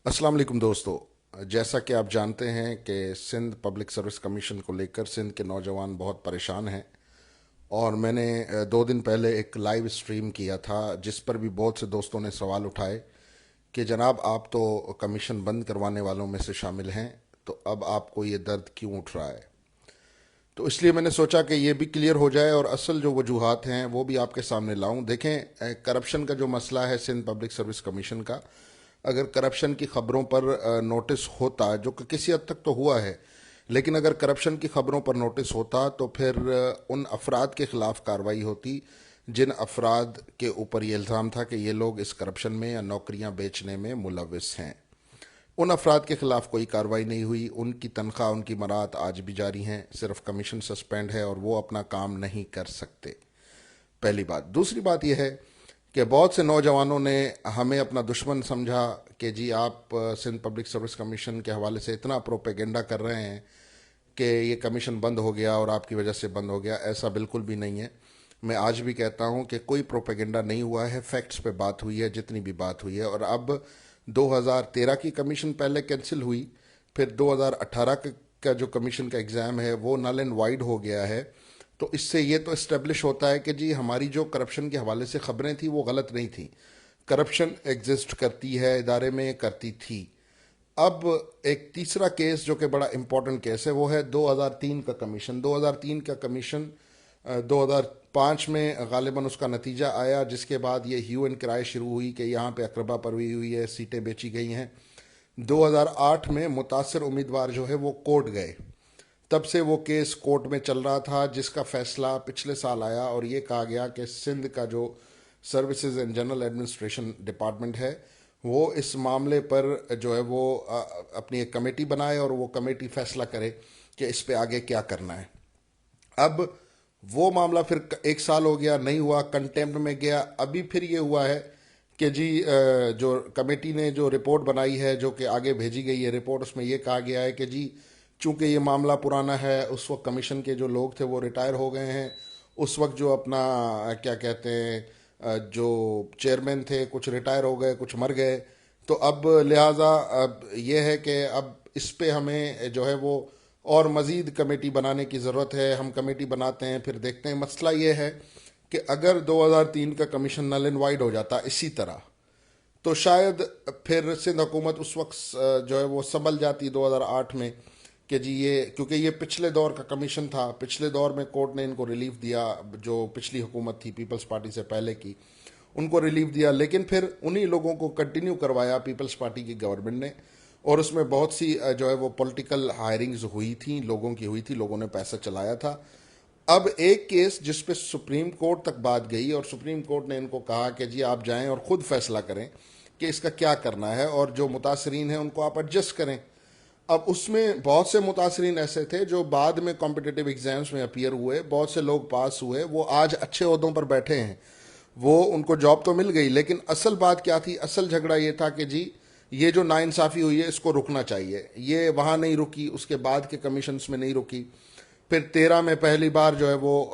अस्सलाम वालेकुम दोस्तों। जैसा कि आप जानते हैं कि सिंध पब्लिक सर्विस कमीशन को लेकर सिंध के नौजवान बहुत परेशान हैं। और मैंने 2 दिन पहले एक लाइव स्ट्रीम किया था जिस पर भी बहुत से दोस्तों ने सवाल उठाए कि जनाब आप तो कमीशन बंद करवाने वालों में से शामिल हैं, तो अब आपको ये दर्द क्यों उठ रहा है। तो इसलिए मैंने सोचा कि ये भी क्लियर हो जाए और असल जो वजूहात हैं वो भी आपके सामने लाऊं। देखें, करप्शन का जो मसला है सिंध पब्लिक सर्विस कमीशन का, अगर करप्शन की खबरों पर नोटिस होता, जो कि किसी हद तक तो हुआ है, लेकिन अगर करप्शन की खबरों पर नोटिस होता तो फिर उन अफराद के खिलाफ कार्रवाई होती जिन अफराद के ऊपर ये इल्ज़ाम था कि ये लोग इस करप्शन में या नौकरियां बेचने में मुलविस हैं। उन अफराद के खिलाफ कोई कार्रवाई नहीं हुई, उनकी तनख्वाह उनकी मराहत आज भी जारी हैं, सिर्फ कमीशन सस्पेंड है और वो अपना काम नहीं कर सकते। पहली बात। दूसरी बात यह है कि बहुत से नौजवानों ने हमें अपना दुश्मन समझा कि जी आप सिंध पब्लिक सर्विस कमीशन के हवाले से इतना प्रोपेगेंडा कर रहे हैं कि ये कमीशन बंद हो गया और आपकी वजह से बंद हो गया। ऐसा बिल्कुल भी नहीं है। मैं आज भी कहता हूं कि कोई प्रोपेगेंडा नहीं हुआ है, फैक्ट्स पे बात हुई है जितनी भी बात हुई है। और अब 2013 की कमीशन पहले कैंसिल हुई, फिर 2018 का जो कमीशन का एग्ज़ाम है वो नल एंड वाइड हो गया है। तो इससे ये तो इस्टेब्लिश होता है कि जी हमारी जो करप्शन के हवाले से खबरें थी वो गलत नहीं थी। करप्शन एग्जिस्ट करती है, इदारे में करती थी। अब एक तीसरा केस जो कि बड़ा इंपॉर्टेंट केस है वो है 2003 का कमीशन। 2003 का कमीशन 2005 में गालिबन उसका नतीजा आया, जिसके बाद ये ह्यू एंड क्राई शुरू हुई कि यहाँ पे अकरबा परवी हुई है, सीटें बेची गई हैं। 2008 में मुतासर उम्मीदवार जो है वो कोर्ट गए। तब से वो केस कोर्ट में चल रहा था, जिसका फैसला पिछले साल आया और ये कहा गया कि सिंध का जो services and general administration department है वो इस मामले पर जो है वो अपनी एक कमेटी बनाए और वो कमेटी फैसला करे कि इस पे आगे क्या करना है। अब वो मामला फिर 1 साल हो गया, नहीं हुआ, कंटेम्प्ट में गया। अभी फिर ये हुआ है कि जी जो कमेटी ने जो रिपोर्ट बनाई है, जो कि आगे भेजी गई है रिपोर्ट, उसमें ये कहा गया है कि जी चूंकि ये मामला पुराना है, उस वक्त कमीशन के जो लोग थे वो रिटायर हो गए हैं। उस वक्त जो अपना क्या कहते हैं जो चेयरमैन थे कुछ रिटायर हो गए, कुछ मर गए। तो अब लिहाजा अब ये है कि अब इस पे हमें जो है वो और मज़ीद कमेटी बनाने की ज़रूरत है। हम कमेटी बनाते हैं, फिर देखते हैं। मसला ये है कि अगर 2003 का कमीशन नल एंड वाइड हो जाता इसी तरह, तो शायद फिर सिंध हुकूमत उस वक्त जो है वो संभल जाती 2008 में कि जी ये, क्योंकि ये पिछले दौर का कमीशन था, पिछले दौर में कोर्ट ने इनको रिलीफ दिया, जो पिछली हुकूमत थी पीपल्स पार्टी से पहले की, उनको रिलीफ दिया। लेकिन फिर उन्हीं लोगों को कंटिन्यू करवाया पीपल्स पार्टी की गवर्नमेंट ने, और उसमें बहुत सी जो है वो पॉलिटिकल हायरिंग्स हुई थी, लोगों की हुई थी, लोगों ने पैसा चलाया था। अब एक केस जिस पे सुप्रीम कोर्ट तक बात गई और सुप्रीम कोर्ट ने इनको कहा कि जी आप जाएं और ख़ुद फैसला करें कि इसका क्या करना है, और जो मुतासरीन हैं उनको आप एडजस्ट करें। अब उसमें बहुत से मुतासरीन ऐसे थे जो बाद में कॉम्पिटिटिव एग्जाम्स में अपीयर हुए, बहुत से लोग पास हुए, वो आज अच्छे ओहदों पर बैठे हैं, वो उनको जॉब तो मिल गई। लेकिन असल बात क्या थी, असल झगड़ा ये था कि जी ये जो नाइंसाफ़ी हुई है इसको रुकना चाहिए। ये वहाँ नहीं रुकी, उसके बाद के कमीशंस में नहीं रुकी। फिर 13 में पहली बार जो है वो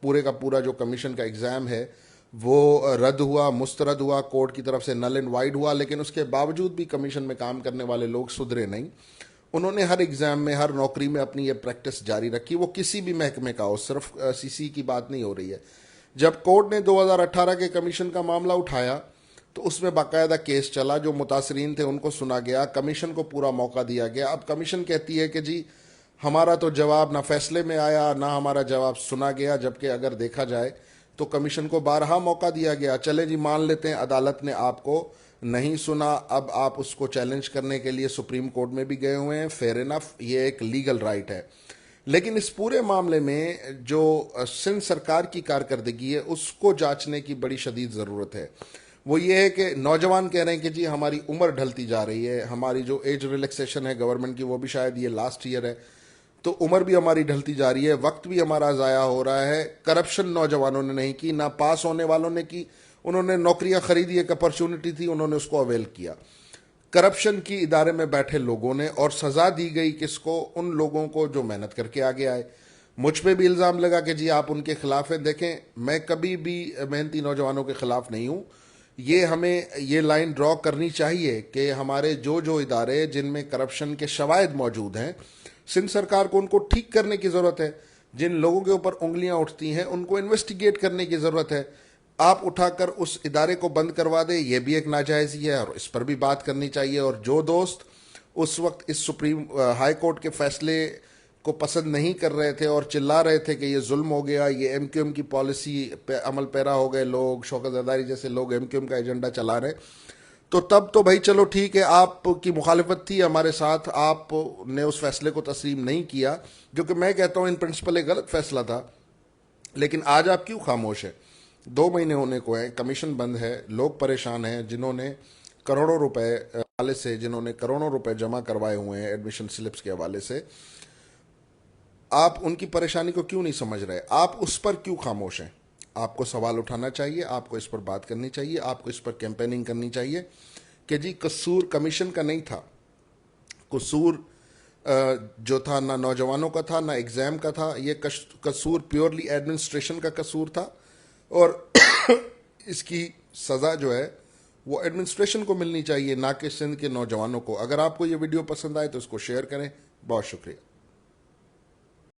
पूरे का पूरा जो कमीशन का एग्ज़ाम है वो रद्द हुआ, मुस्तरद हुआ, कोर्ट की तरफ से नल एंड वाइड हुआ। लेकिन उसके बावजूद भी कमीशन में काम करने वाले लोग सुधरे नहीं। उन्होंने हर एग्ज़ाम में, हर नौकरी में अपनी ये प्रैक्टिस जारी रखी, वो किसी भी महकमे का हो, सिर्फ सीसी की बात नहीं हो रही है। जब कोर्ट ने 2018 के कमीशन का मामला उठाया तो उसमें बाकायदा केस चला, जो मुतासरीन थे उनको सुना गया, कमीशन को पूरा मौका दिया गया। अब कमीशन कहती है कि जी हमारा तो जवाब ना फैसले में आया, ना हमारा जवाब सुना गया, जबकि अगर देखा जाए तो कमीशन को बारहा मौका दिया गया। चले जी मान लेते हैं अदालत ने आपको नहीं सुना, अब आप उसको चैलेंज करने के लिए सुप्रीम कोर्ट में भी गए हुए हैं, फेयर इनफ, ये एक लीगल राइट है। लेकिन इस पूरे मामले में जो सिंध सरकार की कारकर्दगी है उसको जांचने की बड़ी शदीद ज़रूरत है। वो ये है कि नौजवान कह रहे हैं कि जी हमारी उम्र ढलती जा रही है, हमारी जो एज रिलैक्सेशन है गवर्नमेंट की वो भी शायद ये लास्ट ईयर है, तो उम्र भी हमारी ढलती जा रही है, वक्त भी हमारा ज़ाया हो रहा है। करप्शन नौजवानों ने नहीं की, ना पास होने वालों ने की। उन्होंने नौकरियां खरीदी, एक अपॉर्चुनिटी थी, उन्होंने उसको अवेल किया। करप्शन की इदारे में बैठे लोगों ने, और सज़ा दी गई किसको? उन लोगों को जो मेहनत करके आगे आए। मुझ पे भी इल्ज़ाम लगा कि जी आप उनके खिलाफ हैं। देखें, मैं कभी भी मेहनती नौजवानों के खिलाफ नहीं हूँ। ये हमें ये लाइन ड्रॉ करनी चाहिए कि हमारे जो जो इदारे जिनमें करप्शन के शवायद मौजूद हैं, सिंध सरकार को उनको ठीक करने की ज़रूरत है। जिन लोगों के ऊपर उंगलियां उठती हैं उनको इन्वेस्टिगेट करने की ज़रूरत है। आप उठाकर उस इदारे को बंद करवा दे, ये भी एक नाजायज़ी है और इस पर भी बात करनी चाहिए। और जो दोस्त उस वक्त इस सुप्रीम हाई कोर्ट के फैसले को पसंद नहीं कर रहे थे और चिल्ला रहे थे कि ये जुल्म हो गया, ये एमक्यूएम की पॉलिसी पे अमल पैरा हो गए लोग, शौकत जरदारी जैसे लोग एमक्यूएम का एजेंडा चला रहे, तो तब तो भाई चलो ठीक है, आपकी मुखालिफत थी हमारे साथ, आपने उस फैसले को तस्लीम नहीं किया, जो कि मैं कहता हूं इन प्रिंसिपल एक गलत फैसला था। लेकिन आज आप क्यों खामोश है? 2 महीने होने को है, कमीशन बंद है, लोग परेशान हैं, जिन्होंने करोड़ों रुपए हवाले से, जिन्होंने करोड़ों रुपए जमा करवाए हुए हैं एडमिशन स्लिप्स के हवाले से। आप उनकी परेशानी को क्यों नहीं समझ रहे? आप उस पर क्यों खामोश हैं? आपको सवाल उठाना चाहिए, आपको इस पर बात करनी चाहिए, आपको इस पर कैंपेनिंग करनी चाहिए कि जी कसूर कमीशन का नहीं था, कसूर जो था ना नौजवानों का था ना एग्ज़ाम का था, ये कसूर प्योरली एडमिनिस्ट्रेशन का कसूर था। और इसकी सज़ा जो है वो एडमिनिस्ट्रेशन को मिलनी चाहिए, ना कि सिंध के नौजवानों को। अगर आपको ये वीडियो पसंद आए तो इसको शेयर करें। बहुत शुक्रिया।